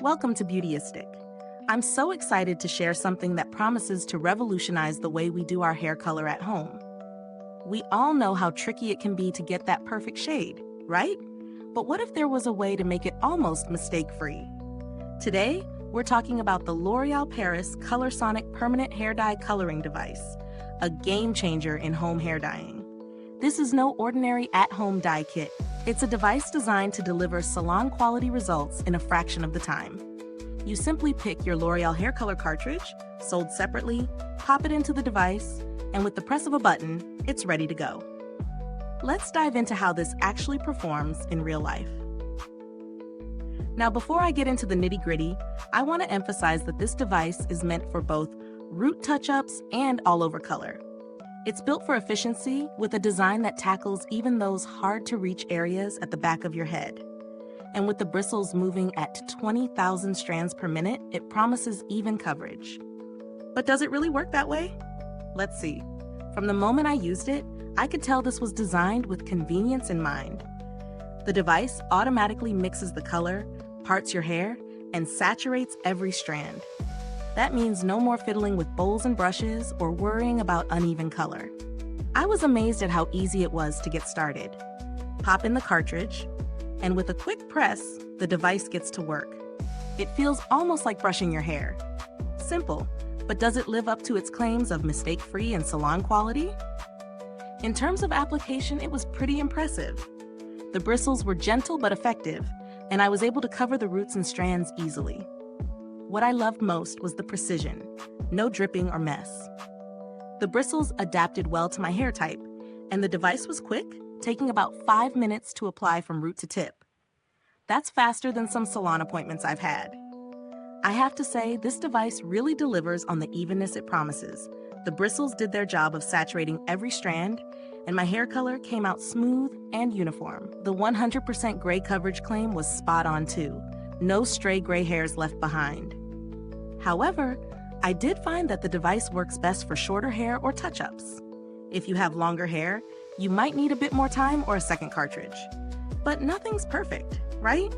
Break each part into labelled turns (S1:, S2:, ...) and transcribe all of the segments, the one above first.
S1: Welcome to Beautyistic. I'm so excited to share something that promises to revolutionize the way we do our hair color at home. We all know how tricky it can be to get that perfect shade, right? But what if there was a way to make it almost mistake-free? Today, we're talking about the L'Oreal Paris Colorsonic Permanent Hair Dye Coloring Device, a game changer in home hair dyeing. This is no ordinary at-home dye kit. It's a device designed to deliver salon-quality results in a fraction of the time. You simply pick your L'Oreal hair color cartridge, sold separately, pop it into the device, and with the press of a button, it's ready to go. Let's dive into how this actually performs in real life. Now, before I get into the nitty-gritty, I want to emphasize that this device is meant for both root touch-ups and all-over color. It's built for efficiency with a design that tackles even those hard-to-reach areas at the back of your head. And with the bristles moving at 20,000 strands per minute, it promises even coverage. But does it really work that way? Let's see. From the moment I used it, I could tell this was designed with convenience in mind. The device automatically mixes the color, parts your hair, and saturates every strand. That means no more fiddling with bowls and brushes or worrying about uneven color. I was amazed at how easy it was to get started. Pop in the cartridge, and with a quick press, the device gets to work. It feels almost like brushing your hair. Simple, but does it live up to its claims of mistake-free and salon quality? In terms of application, it was pretty impressive. The bristles were gentle but effective, and I was able to cover the roots and strands easily. What I loved most was the precision, no dripping or mess. The bristles adapted well to my hair type, and the device was quick, taking about 5 minutes to apply from root to tip. That's faster than some salon appointments I've had. I have to say, this device really delivers on the evenness it promises. The bristles did their job of saturating every strand, and my hair color came out smooth and uniform. The 100% gray coverage claim was spot on too. No stray gray hairs left behind. However, I did find that the device works best for shorter hair or touch-ups. If you have longer hair, you might need a bit more time or a second cartridge. But nothing's perfect, right?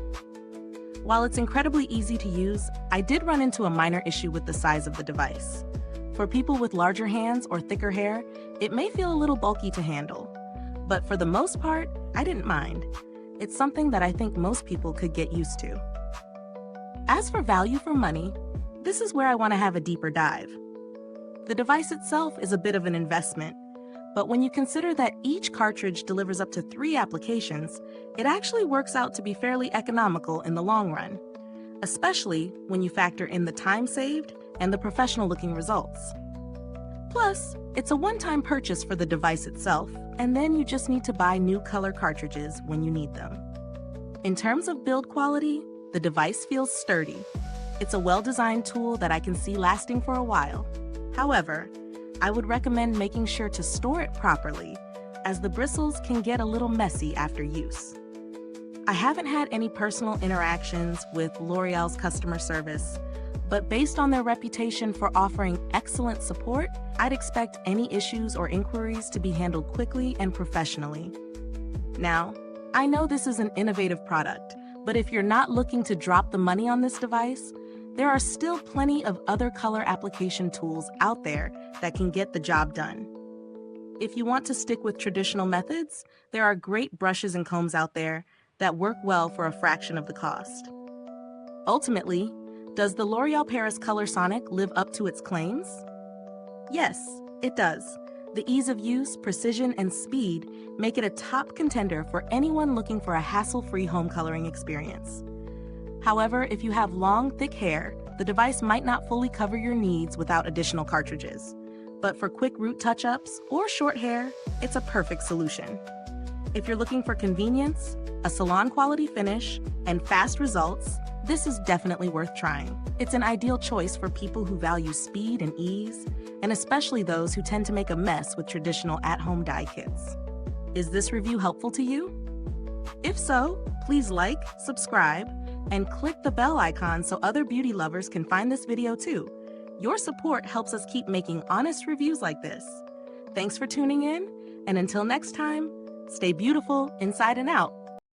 S1: While it's incredibly easy to use, I did run into a minor issue with the size of the device. For people with larger hands or thicker hair, it may feel a little bulky to handle. But for the most part, I didn't mind. It's something that I think most people could get used to. As for value for money, this is where I want to have a deeper dive. The device itself is a bit of an investment, but when you consider that each cartridge delivers up to 3 applications, it actually works out to be fairly economical in the long run, especially when you factor in the time saved and the professional-looking results. Plus, it's a one-time purchase for the device itself, and then you just need to buy new color cartridges when you need them. In terms of build quality, the device feels sturdy. It's a well-designed tool that I can see lasting for a while. However, I would recommend making sure to store it properly, as the bristles can get a little messy after use. I haven't had any personal interactions with L'Oreal's customer service, but based on their reputation for offering excellent support, I'd expect any issues or inquiries to be handled quickly and professionally. Now, I know this is an innovative product, but if you're not looking to drop the money on this device, there are still plenty of other color application tools out there that can get the job done. If you want to stick with traditional methods, there are great brushes and combs out there that work well for a fraction of the cost. Ultimately, does the L'Oreal Paris Colorsonic live up to its claims? Yes, it does. The ease of use, precision, and speed make it a top contender for anyone looking for a hassle-free home coloring experience. However, if you have long, thick hair, the device might not fully cover your needs without additional cartridges. But for quick root touch-ups or short hair, it's a perfect solution. If you're looking for convenience, a salon-quality finish, and fast results, this is definitely worth trying. It's an ideal choice for people who value speed and ease, and especially those who tend to make a mess with traditional at-home dye kits. Is this review helpful to you? If so, please like, subscribe, and click the bell icon so other beauty lovers can find this video too. Your support helps us keep making honest reviews like this. Thanks for tuning in, and until next time, stay beautiful inside and out.